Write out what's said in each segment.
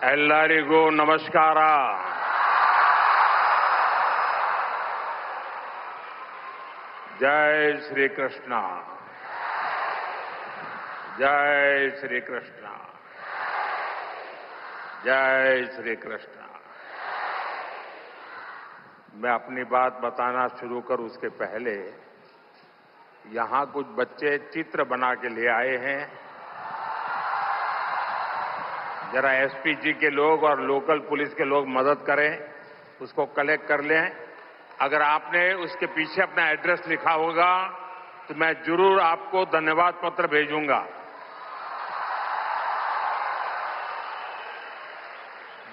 ಎಲ್ಲರಿಗೂ ನಮಸ್ಕಾರ. जय श्री कृष्ण. जय श्री कृष्ण. जय श्री कृष्ण. मैं अपनी बात बताना शुरू करूं उसके पहले यहां कुछ बच्चे चित्र बना के ले आए हैं. जरा एसपीजी के लोग और लोकल पुलिस के लोग मदद करें, उसको कलेक्ट कर लें. अगर आपने उसके पीछे अपना एड्रेस लिखा होगा तो मैं जरूर आपको धन्यवाद पत्र भेजूंगा.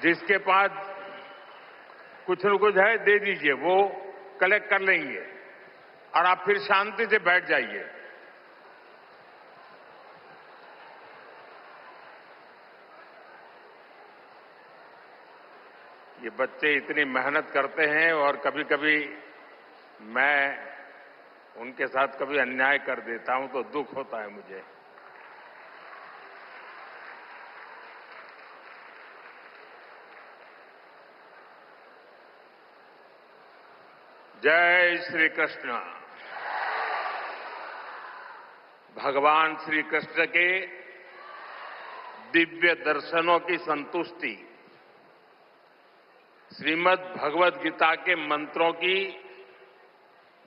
जिसके पास कुछ न कुछ है दे दीजिए, वो कलेक्ट कर लेंगे और आप फिर शांति से बैठ जाइए. ये बच्चे इतनी मेहनत करते हैं और कभी कभी मैं उनके साथ कभी अन्याय कर देता हूं तो दुख होता है मुझे. जय श्री कृष्ण. भगवान श्री कृष्ण के दिव्य दर्शनों की संतुष्टि, श्रीमद् भगवद गीता के मंत्रों की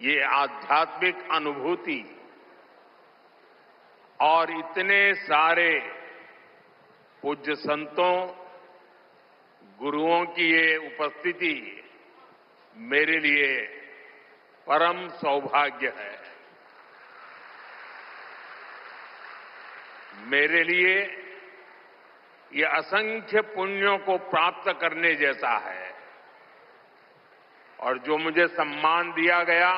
ये आध्यात्मिक अनुभूति और इतने सारे पूज्य संतों, गुरुओं की ये उपस्थिति मेरे लिए परम सौभाग्य है. मेरे लिए ये असंख्य पुण्यों को प्राप्त करने जैसा है. और जो मुझे सम्मान दिया गया,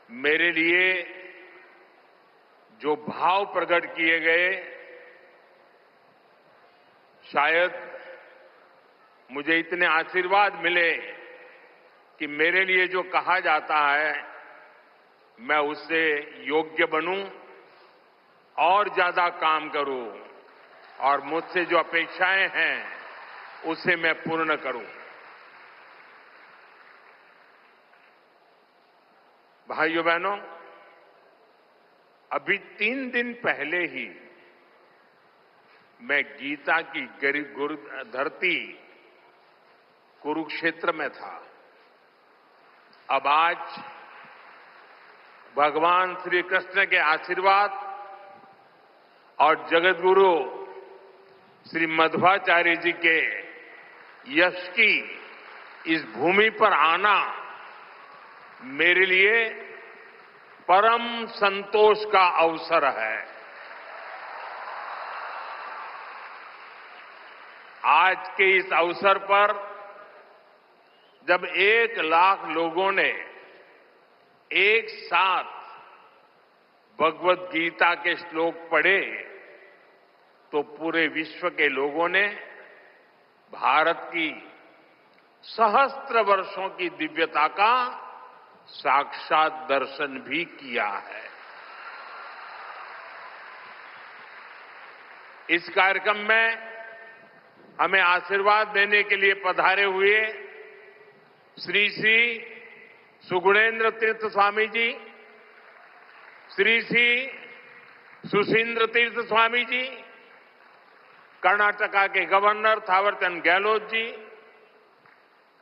मेरे लिए जो भाव प्रकट किए गए, शायद मुझे इतने आशीर्वाद मिले कि मेरे लिए जो कहा जाता है मैं उससे योग्य बनूं और ज्यादा काम करूं और मुझसे जो अपेक्षाएं हैं उसे मैं पूर्ण करूं. भाइयों बहनों, अभी 3 दिन पहले ही मैं गीता की गुरु धरती कुरुक्षेत्र में था. अब आज भगवान श्री कृष्ण के आशीर्वाद और जगत गुरु श्री मध्वाचार्य जी के यश की इस भूमि पर आना मेरे लिए परम संतोष का अवसर है. आज के इस अवसर पर जब 1 लाख लोगों ने एक साथ भगवद गीता के श्लोक पढ़े तो पूरे विश्व के लोगों ने भारत की सहस्त्र वर्षों की दिव्यता का साक्षात दर्शन भी किया है. इस कार्यक्रम में हमें आशीर्वाद देने के लिए पधारे हुए श्री श्री सुगुणेन्द्र तीर्थ स्वामी जी, श्री श्री सुशींद्र तीर्थ स्वामी जी, कर्नाटका के गवर्नर थावरचंद गहलोत जी,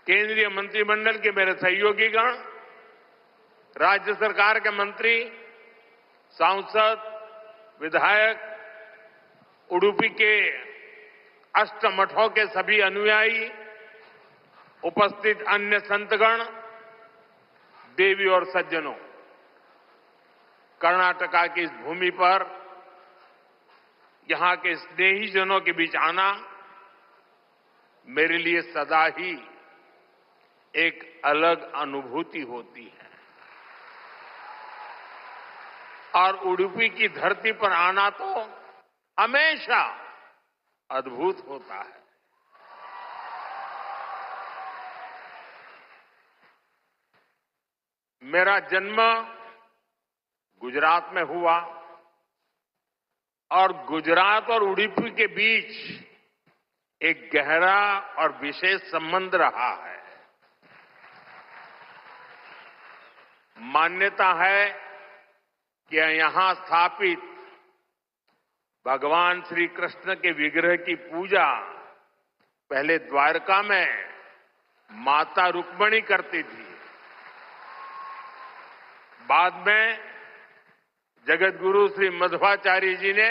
केंद्रीय मंत्रिमंडल के मेरे सहयोगीगण, राज्य सरकार के मंत्री, सांसद, विधायक, उडुपी के अष्टमठों के सभी अनुयायी, उपस्थित अन्य संतगण, देवी और सज्जनों, कर्नाटका की इस भूमि पर यहां के स्नेहीजनों के बीच आना मेरे लिए सदा ही एक अलग अनुभूति होती है. और उडुपी की धरती पर आना तो हमेशा अद्भुत होता है. मेरा जन्म गुजरात में हुआ और गुजरात और उडुपी के बीच एक गहरा और विशेष संबंध रहा है। मान्यता है कि यहां स्थापित भगवान श्री कृष्ण के विग्रह की पूजा पहले द्वारका में माता रुक्मिणी करती थी। बाद में जगत गुरु श्री मध्वाचार्य जी ने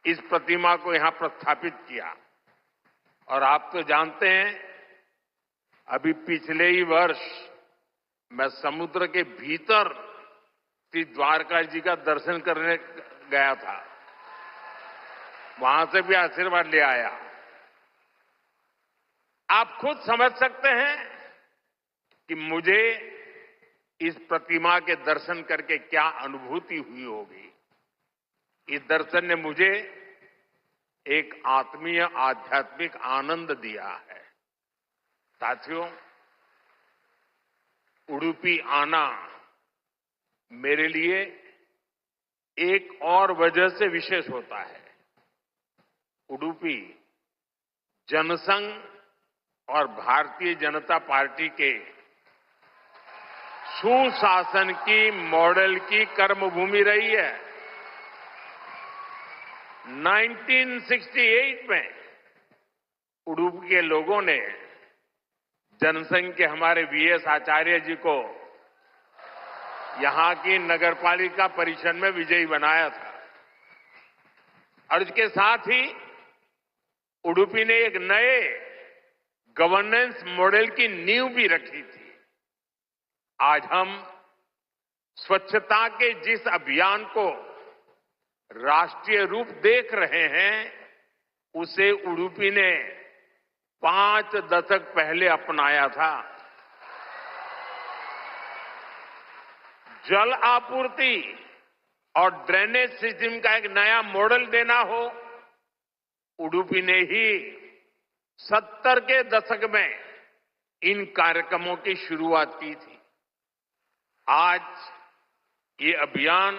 इस प्रतिमा को यहां प्रस्थापित किया। और आप तो जानते हैं, अभी पिछले ही वर्ष मैं समुद्र के भीतर श्री द्वारका जी का दर्शन करने गया था। वहां से भी आशीर्वाद ले आया। आप खुद समझ सकते हैं कि मुझे इस प्रतिमा के दर्शन करके क्या अनुभूति हुई होगी। इस दर्शन ने मुझे एक आत्मीय आध्यात्मिक आनंद दिया है। साथियों, उडुपी आना मेरे लिए एक और वजह से विशेष होता है। उडुपी जनसंघ और भारतीय जनता पार्टी के सुशासन की मॉडल की कर्मभूमि रही है। 1968 में उडुपी के लोगों ने जनसंघ के हमारे वीएस आचार्य जी को यहां की नगरपालिका परिषद में विजयी बनाया था। और इसके साथ ही उडुपी ने एक नए गवर्नेंस मॉडल की नींव भी रखी थी। आज हम स्वच्छता के जिस अभियान को राष्ट्रीय रूप देख रहे हैं, उसे उडुपी ने 5 दशक पहले अपनाया था। जल आपूर्ति और ड्रेनेज सिस्टम का एक नया मॉडल देना हो, उडुपी ने ही 70 के दशक में इन कार्यक्रमों की शुरुआत की थी। आज ये अभियान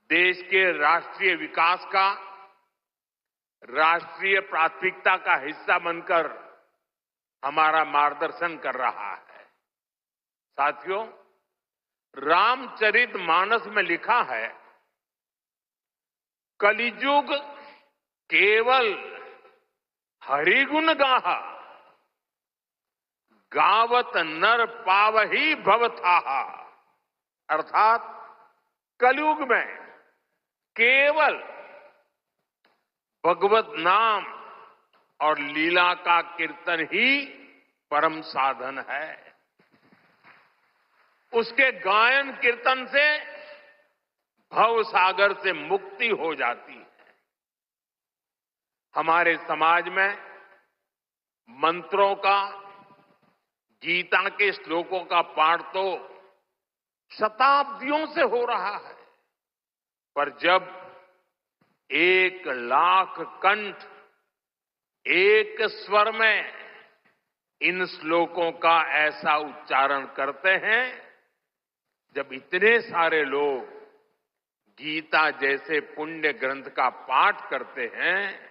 देश के राष्ट्रीय विकास का राष्ट्रीय प्राथमिकता का हिस्सा बनकर हमारा मार्गदर्शन कर रहा है। साथियों, रामचरितमानस में लिखा है, कलिजुग केवल हरिगुण गाहा, गावत नर पावही भवथाहा। अर्थात कलयुग में केवल भगवत नाम और लीला का कीर्तन ही परम साधन है। उसके गायन कीर्तन से भव सागर से मुक्ति हो जाती है। हमारे समाज में मंत्रों का, गीता के श्लोकों का पाठ तो शताब्दियों से हो रहा है, पर जब 1 लाख कंठ एक स्वर में इन श्लोकों का ऐसा उच्चारण करते हैं, जब इतने सारे लोग गीता जैसे पुण्य ग्रंथ का पाठ करते हैं,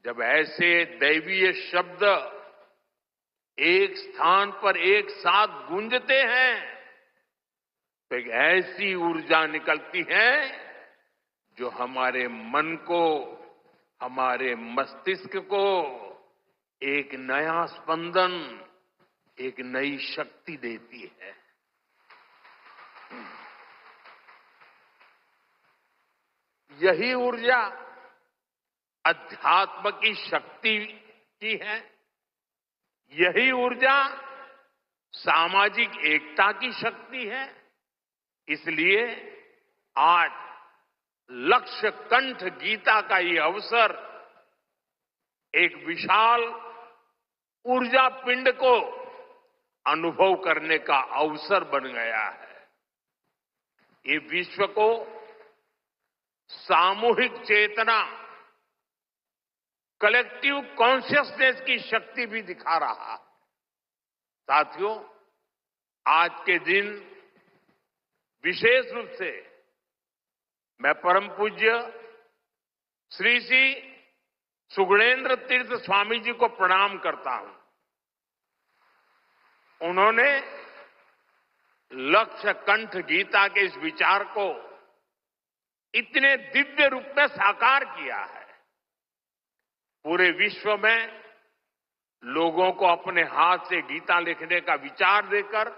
जब ऐसे दैवीय शब्द एक स्थान पर एक साथ गूंजते हैं, तो एक ऐसी ऊर्जा निकलती है जो हमारे मन को, हमारे मस्तिष्क को एक नया स्पंदन, एक नई शक्ति देती है। यही ऊर्जा अध्यात्म की शक्ति की है। यही ऊर्जा सामाजिक एकता की शक्ति है। इसलिए आज लक्ष्य कंठ गीता का ये अवसर एक विशाल ऊर्जा पिंड को अनुभव करने का अवसर बन गया है। ये विश्व को सामूहिक चेतना, कलेक्टिव कॉन्शियसनेस की शक्ति भी दिखा रहा है। साथियों, आज के दिन विशेष रूप से मैं परम पूज्य श्री श्री सुगुणेन्द्र तीर्थ स्वामी जी को प्रणाम करता हूं। उन्होंने लक्ष्य कंठ गीता के इस विचार को इतने दिव्य रूप में साकार किया है। पूरे विश्व में लोगों को अपने हाथ से गीता लिखने का विचार देकर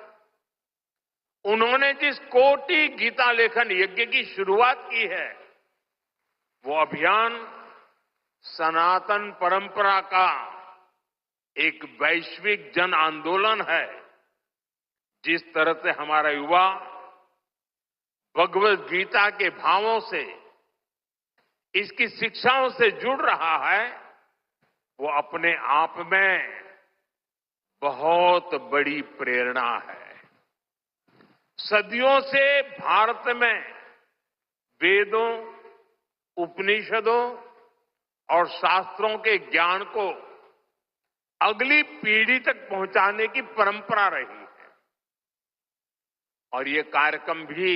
उन्होंने जिस कोटि गीता लेखन यज्ञ की शुरुआत की है, वो अभियान सनातन परंपरा का एक वैश्विक जन आंदोलन है। जिस तरह से हमारा युवा भगवत गीता के भावों से, इसकी शिक्षाओं से जुड़ रहा है, वो अपने आप में बहुत बड़ी प्रेरणा है। सदियों से भारत में वेदों, उपनिषदों और शास्त्रों के ज्ञान को अगली पीढ़ी तक पहुंचाने की परंपरा रही है और ये कार्यक्रम भी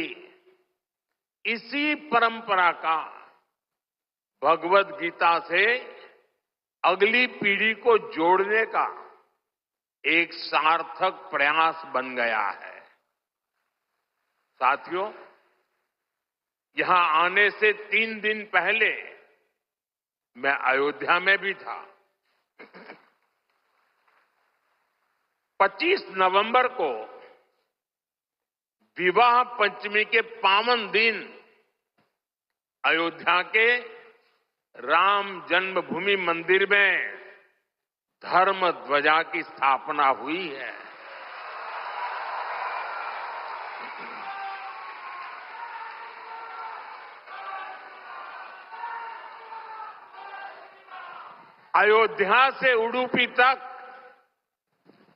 इसी परंपरा का भगवत गीता से अगली पीढ़ी को जोड़ने का एक सार्थक प्रयास बन गया है। साथियों, यहां आने से 3 दिन पहले मैं अयोध्या में भी था। 25 नवंबर को विवाह पंचमी के पावन दिन अयोध्या के राम जन्मभूमि मंदिर में धर्म ध्वजा की स्थापना हुई है। अयोध्या से उडुपी तक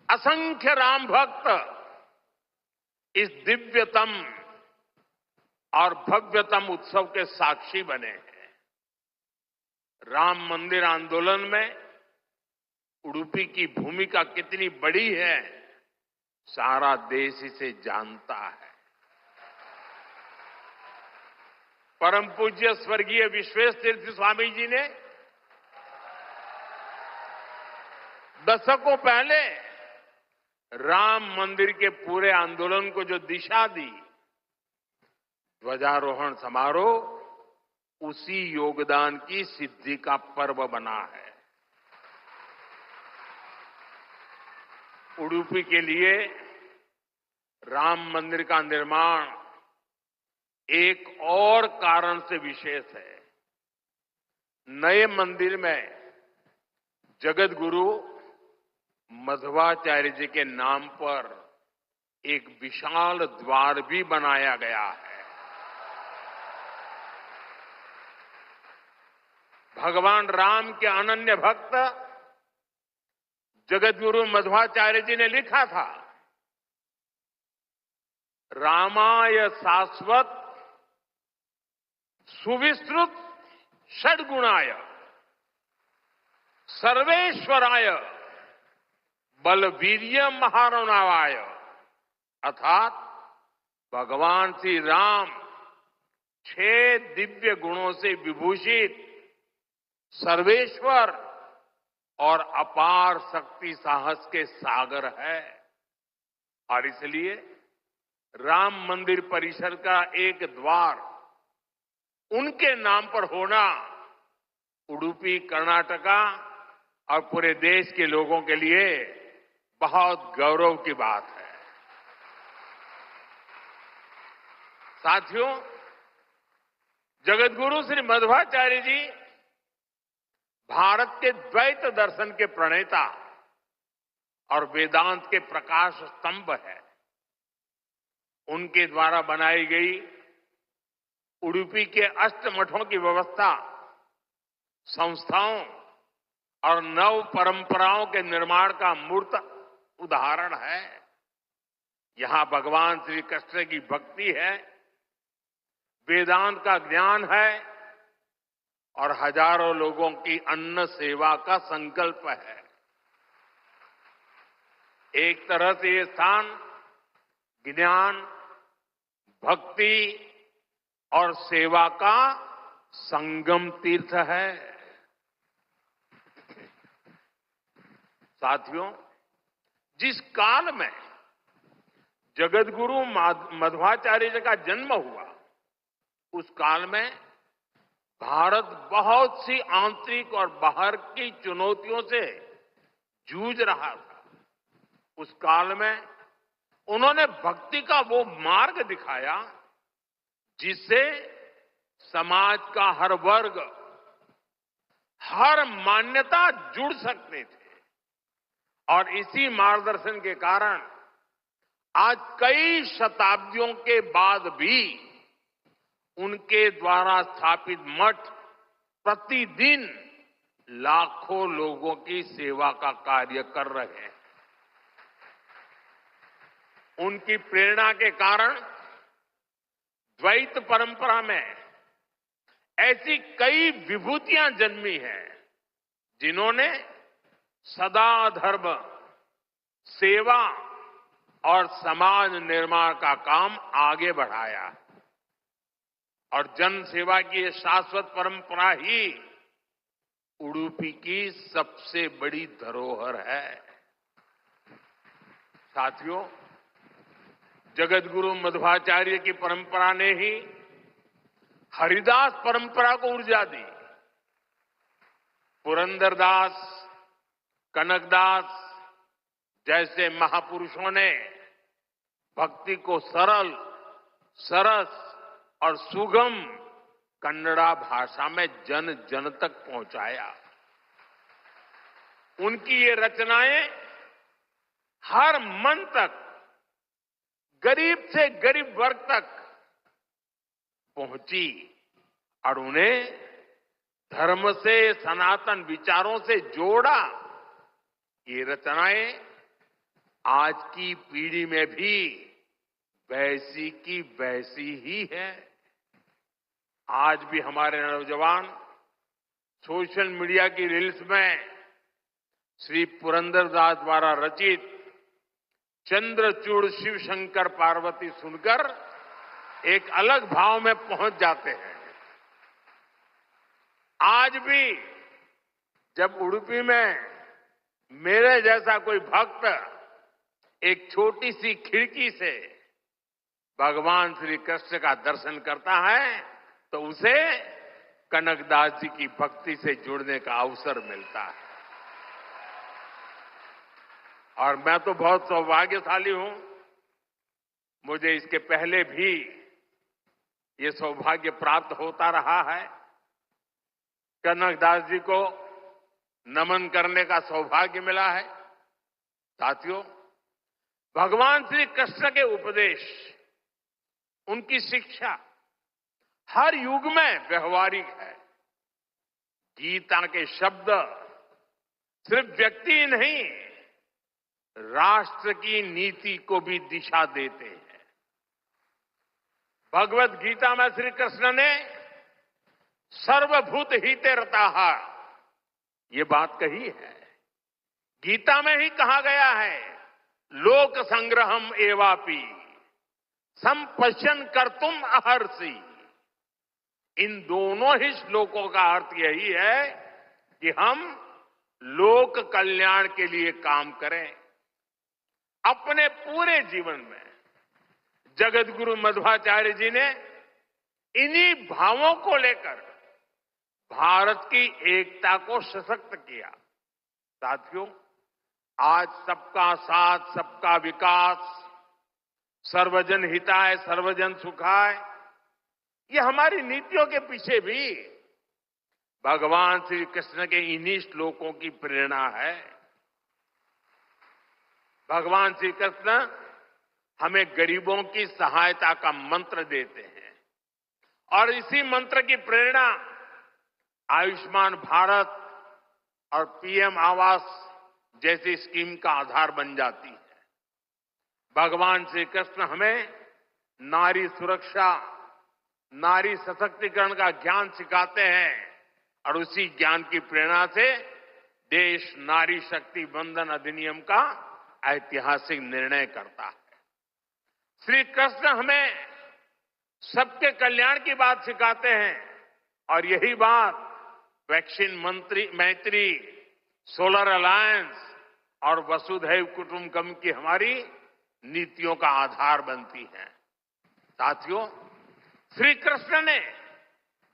असंख्य राम भक्त इस दिव्यतम और भव्यतम उत्सव के साक्षी बने हैं। राम मंदिर आंदोलन में उडुपी की भूमिका कितनी बड़ी है, सारा देश इसे जानता है। परम पूज्य स्वर्गीय विश्वेश तीर्थ स्वामी जी ने दशकों पहले राम मंदिर के पूरे आंदोलन को जो दिशा दी, ध्वजारोहण समारोह उसी योगदान की सिद्धि का पर्व बना है। उडुपी के लिए राम मंदिर का निर्माण एक और कारण से विशेष है। नए मंदिर में जगत गुरु मध्वाचार्य जी के नाम पर एक विशाल द्वार भी बनाया गया है। भगवान राम के अनन्य भक्त जगत गुरु मध्वाचार्य जी ने लिखा था, रामाय शाश्वत सुविस्तृत षड्गुणाय सर्वेश्वराय बलवीर्य महारणावाय, अर्थात भगवान श्री राम 6 दिव्य गुणों से विभूषित सर्वेश्वर और अपार शक्ति साहस के सागर है। और इसलिए राम मंदिर परिसर का एक द्वार उनके नाम पर होना उडुपी, कर्नाटका और पूरे देश के लोगों के लिए बहुत गौरव की बात है। साथियों, जगत गुरु श्री मध्वाचार्य जी भारत के द्वैत दर्शन के प्रणेता और वेदांत के प्रकाश स्तंभ है। उनके द्वारा बनाई गई उडुपी के अष्टमठों की व्यवस्था संस्थाओं और नव परंपराओं के निर्माण का मूर्त उदाहरण है। यहां भगवान श्री कृष्ण की भक्ति है, वेदांत का ज्ञान है और हजारों लोगों की अन्न सेवा का संकल्प है। एक तरह से ये स्थान ज्ञान, भक्ति और सेवा का संगम तीर्थ है। साथियों, जिस काल में जगतगुरु मध्वाचार्य जी का जन्म हुआ, उस काल में भारत बहुत सी आंतरिक और बाहर की चुनौतियों से जूझ रहा था। उस काल में उन्होंने भक्ति का वो मार्ग दिखाया जिससे समाज का हर वर्ग, हर मान्यता जुड़ सकते थे। और इसी मार्गदर्शन के कारण आज कई शताब्दियों के बाद भी उनके द्वारा स्थापित मठ प्रतिदिन लाखों लोगों की सेवा का कार्य कर रहे हैं। उनकी प्रेरणा के कारण द्वैत परंपरा में ऐसी कई विभूतियां जन्मी हैं जिन्होंने सदा धर्म, सेवा और समाज निर्माण का काम आगे बढ़ाया। और जन सेवा की ये शाश्वत परंपरा ही उडुपी की सबसे बड़ी धरोहर है। साथियों, जगतगुरु मध्वाचार्य की परंपरा ने ही हरिदास परंपरा को ऊर्जा दी। पुरंदरदास, कनकदास जैसे महापुरुषों ने भक्ति को सरल, सरस और सुगम कन्नड़ा भाषा में जन जन तक पहुंचाया। उनकी ये रचनाएं हर मन तक, गरीब से गरीब वर्ग तक पहुंची और उन्हें धर्म से, सनातन विचारों से जोड़ा। ये रचनाएं आज की पीढ़ी में भी वैसी की वैसी ही है। आज भी हमारे नौजवान सोशल मीडिया की रील्स में श्री पुरंदरदास द्वारा रचित चंद्रचूड़ शिव शंकर पार्वती सुनकर एक अलग भाव में पहुंच जाते हैं। आज भी जब उडुपी में मेरे जैसा कोई भक्त एक छोटी सी खिड़की से भगवान श्री कृष्ण का दर्शन करता है तो उसे कनकदास जी की भक्ति से जुड़ने का अवसर मिलता है। और मैं तो बहुत सौभाग्यशाली हूं, मुझे इसके पहले भी ये सौभाग्य प्राप्त होता रहा है। कनकदास जी को नमन करने का सौभाग्य मिला है। साथियों, भगवान श्री कृष्ण के उपदेश, उनकी शिक्षा हर युग में व्यवहारिक है। गीता के शब्द सिर्फ व्यक्ति नहीं, राष्ट्र की नीति को भी दिशा देते हैं। भगवत गीता में श्री कृष्ण ने सर्वभूत हिते रताः ये बात कही है। गीता में ही कहा गया है, लोक संग्रहम एवापि संपश्यन कर्तुम अहर्षि। इन दोनों ही श्लोकों का अर्थ यही है कि हम लोक कल्याण के लिए काम करें। अपने पूरे जीवन में जगतगुरु मध्वाचार्य जी ने इन्हीं भावों को लेकर भारत की एकता को सशक्त किया। साथियों, आज सबका साथ, सबका विकास, सर्वजन हिताय, सर्वजन सुखाय, ये हमारी नीतियों के पीछे भी भगवान श्री कृष्ण के इन्हीं श्लोकों की प्रेरणा है। भगवान श्री कृष्ण हमें गरीबों की सहायता का मंत्र देते हैं और इसी मंत्र की प्रेरणा आयुष्मान भारत और पीएम आवास जैसी स्कीम का आधार बन जाती है। भगवान श्री कृष्ण हमें नारी सुरक्षा, नारी सशक्तिकरण का ज्ञान सिखाते हैं और उसी ज्ञान की प्रेरणा से देश नारी शक्ति बंधन अधिनियम का ऐतिहासिक निर्णय करता है। श्री कृष्ण हमें सबके कल्याण की बात सिखाते हैं और यही बात वैक्सीन मैत्री, सोलर अलायंस और वसुधैव कुटुंबकम की हमारी नीतियों का आधार बनती हैं। साथियों, श्री कृष्ण ने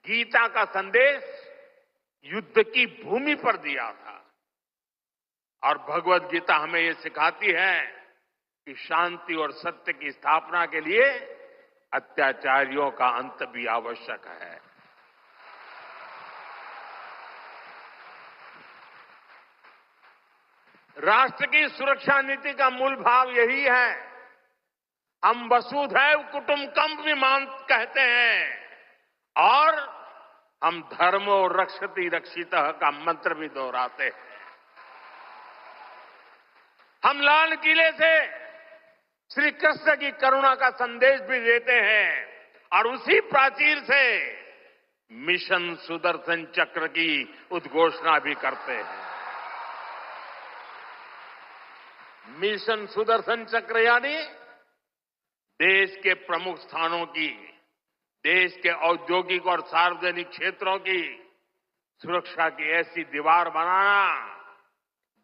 गीता का संदेश युद्ध की भूमि पर दिया था और भगवत गीता हमें ये सिखाती है कि शांति और सत्य की स्थापना के लिए अत्याचारियों का अंत भी आवश्यक है। राष्ट्र की सुरक्षा नीति का मूल भाव यही है। हम वसुधैव कुटुंबकम भी कहते हैं और हम धर्मो रक्षति रक्षितः का मंत्र भी दोहराते हैं। हम लाल किले से श्री कृष्ण की करुणा का संदेश भी देते हैं और उसी प्राचीर से मिशन सुदर्शन चक्र की उद्घोषणा भी करते हैं। मिशन सुदर्शन चक्र यानी देश के प्रमुख स्थानों की, देश के औद्योगिक और सार्वजनिक क्षेत्रों की सुरक्षा की ऐसी दीवार बनाना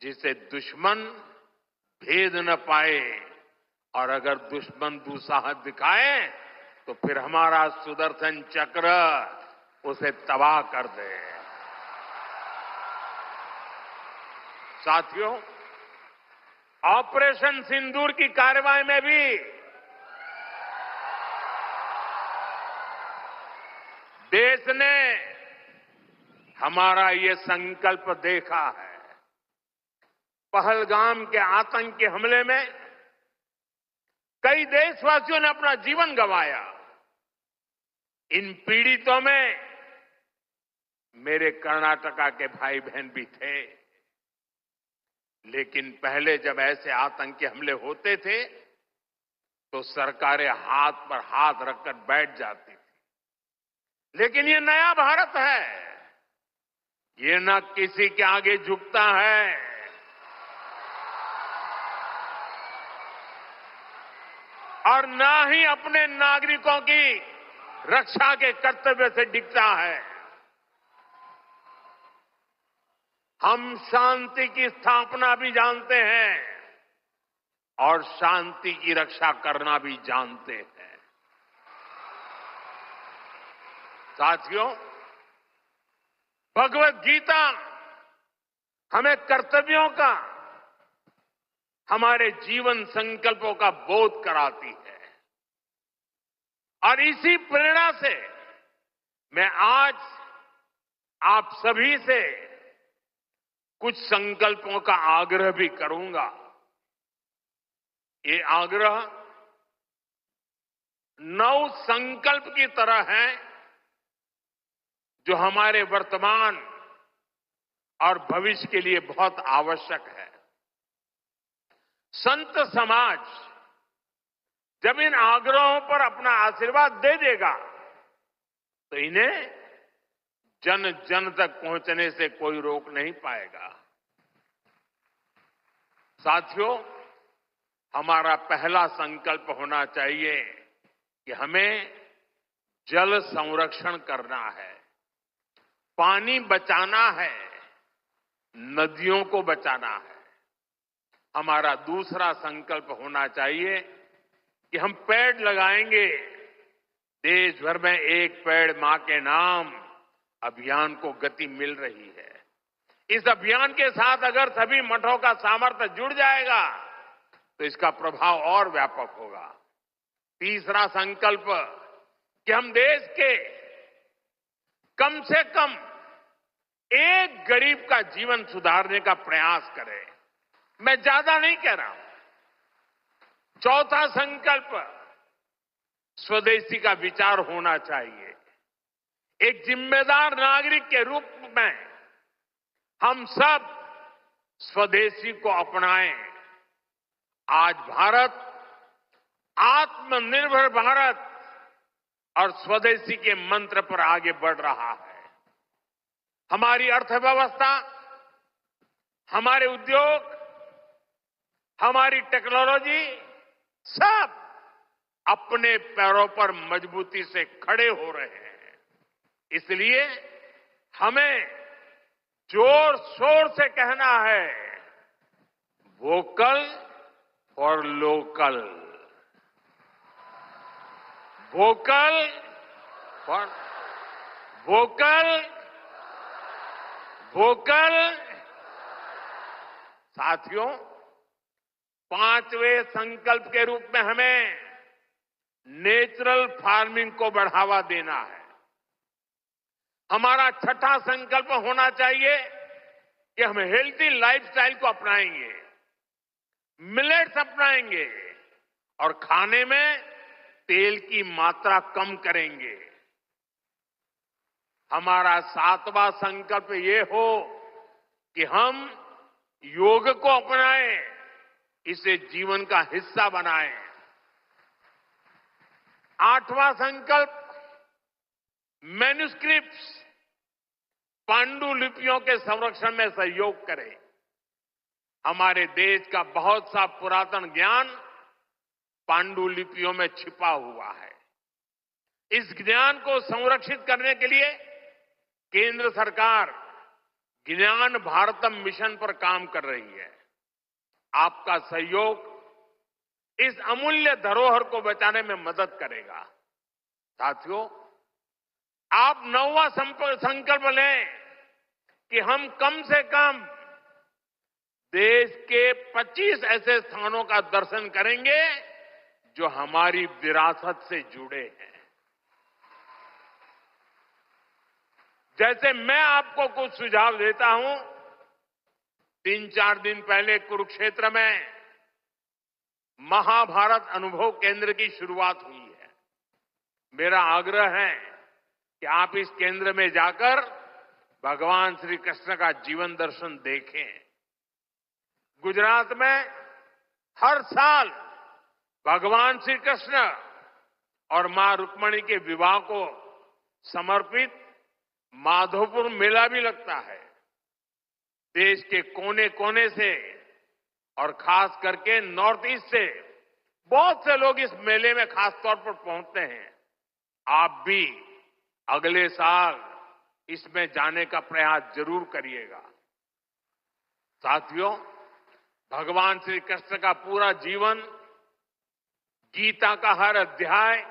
जिसे दुश्मन भेद न पाए और अगर दुश्मन दुस्साहस दिखाए तो फिर हमारा सुदर्शन चक्र उसे तबाह कर दे। साथियों, ऑपरेशन सिंदूर की कार्रवाई में भी देश ने हमारा ये संकल्प देखा है। पहलगाम के आतंकी हमले में कई देशवासियों ने अपना जीवन गंवाया। इन पीड़ितों में मेरे कर्नाटका के भाई बहन भी थे। लेकिन पहले जब ऐसे आतंकी हमले होते थे तो सरकारें हाथ पर हाथ रखकर बैठ जाती थी। लेकिन ये नया भारत है, ये न किसी के आगे झुकता है और न ही अपने नागरिकों की रक्षा के कर्तव्य से डिगता है। हम शांति की स्थापना भी जानते हैं और शांति की रक्षा करना भी जानते हैं। साथियों, भगवत गीता हमें कर्तव्यों का, हमारे जीवन संकल्पों का बोध कराती है और इसी प्रेरणा से मैं आज आप सभी से कुछ संकल्पों का आग्रह भी करूंगा। ये आग्रह 9 संकल्प की तरह है जो हमारे वर्तमान और भविष्य के लिए बहुत आवश्यक है। संत समाज जब इन आग्रहों पर अपना आशीर्वाद दे देगा तो इन्हें जन जन तक पहुंचने से कोई रोक नहीं पाएगा। साथियों, हमारा पहला संकल्प होना चाहिए कि हमें जल संरक्षण करना है, पानी बचाना है, नदियों को बचाना है। हमारा दूसरा संकल्प होना चाहिए कि हम पेड़ लगाएंगे। देश भर में एक पेड़ मां के नाम अभियान को गति मिल रही है। इस अभियान के साथ अगर सभी मठों का सामर्थ्य जुड़ जाएगा तो इसका प्रभाव और व्यापक होगा। तीसरा संकल्प कि हम देश के कम से कम एक गरीब का जीवन सुधारने का प्रयास करें। मैं ज्यादा नहीं कह रहा हूं। चौथा संकल्प स्वदेशी का विचार होना चाहिए। एक जिम्मेदार नागरिक के रूप में हम सब स्वदेशी को अपनाएं। आज भारत आत्मनिर्भर भारत और स्वदेशी के मंत्र पर आगे बढ़ रहा है। हमारी अर्थव्यवस्था, हमारे उद्योग, हमारी टेक्नोलॉजी सब अपने पैरों पर मजबूती से खड़े हो रहे हैं। इसलिए हमें जोर शोर से कहना है, vocal for local, vocal for vocal, vocal. साथियों, पांचवें संकल्प के रूप में हमें नेचुरल फार्मिंग को बढ़ावा देना है। हमारा छठा संकल्प होना चाहिए कि हम हेल्थी लाइफस्टाइल को अपनाएंगे, मिलेट्स अपनाएंगे और खाने में तेल की मात्रा कम करेंगे। हमारा सातवां संकल्प ये हो कि हम योग को अपनाएं, इसे जीवन का हिस्सा बनाएं। आठवां संकल्प, मैन्युस्क्रिप्ट्स, पांडुलिपियों के संरक्षण में सहयोग करें। हमारे देश का बहुत सा पुरातन ज्ञान पांडुलिपियों में छिपा हुआ है। इस ज्ञान को संरक्षित करने के लिए केंद्र सरकार ज्ञान भारतम मिशन पर काम कर रही है। आपका सहयोग इस अमूल्य धरोहर को बचाने में मदद करेगा। साथियों, आप नौवां संकल्प लें कि हम कम से कम देश के 25 ऐसे स्थानों का दर्शन करेंगे जो हमारी विरासत से जुड़े हैं। जैसे मैं आपको कुछ सुझाव देता हूं, 3-4 दिन पहले कुरुक्षेत्र में महाभारत अनुभव केंद्र की शुरुआत हुई है। मेरा आग्रह है कि आप इस केंद्र में जाकर भगवान श्री कृष्ण का जीवन दर्शन देखें। गुजरात में हर साल भगवान श्री कृष्ण और मां रुक्मणी के विवाह को समर्पित माधोपुर मेला भी लगता है। देश के कोने कोने से और खास करके नॉर्थ ईस्ट से बहुत से लोग इस मेले में खास तौर पर पहुंचते हैं। आप भी अगले साल इसमें जाने का प्रयास जरूर करिएगा। साथियों, भगवान श्री कृष्ण का पूरा जीवन, गीता का हर अध्याय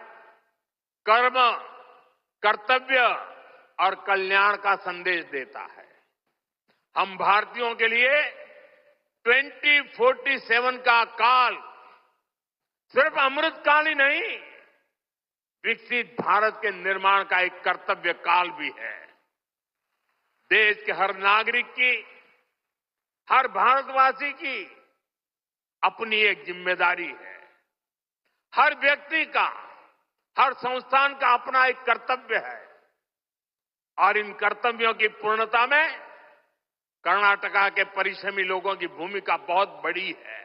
कर्म, कर्तव्य और कल्याण का संदेश देता है। हम भारतीयों के लिए 2047 का काल सिर्फ अमृत काल ही नहीं, विकसित भारत के निर्माण का एक कर्तव्य काल भी है। देश के हर नागरिक की, हर भारतवासी की अपनी एक जिम्मेदारी है। हर व्यक्ति का, हर संस्थान का अपना एक कर्तव्य है और इन कर्तव्यों की पूर्णता में कर्नाटका के परिश्रमी लोगों की भूमिका बहुत बड़ी है।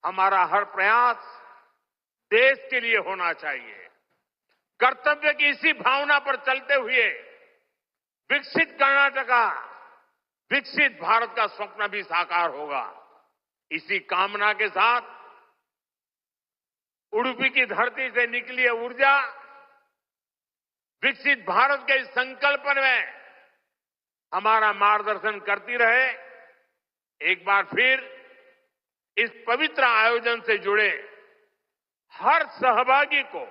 हमारा हर प्रयास देश के लिए होना चाहिए। कर्तव्य की इसी भावना पर चलते हुए विकसित कर्नाटका, विकसित भारत का स्वप्न भी साकार होगा। इसी कामना के साथ उडुपी की धरती से निकली ऊर्जा विकसित भारत के इस संकल्प में हमारा मार्गदर्शन करती रहे। एक बार फिर इस पवित्र आयोजन से जुड़े हर सहभागी को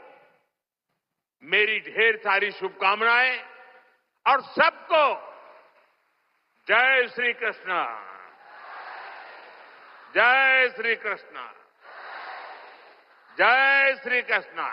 मेरी ढेर सारी शुभकामनाएं और सबको जय श्री कृष्ण, जय श्री कृष्ण, जय श्री कृष्ण।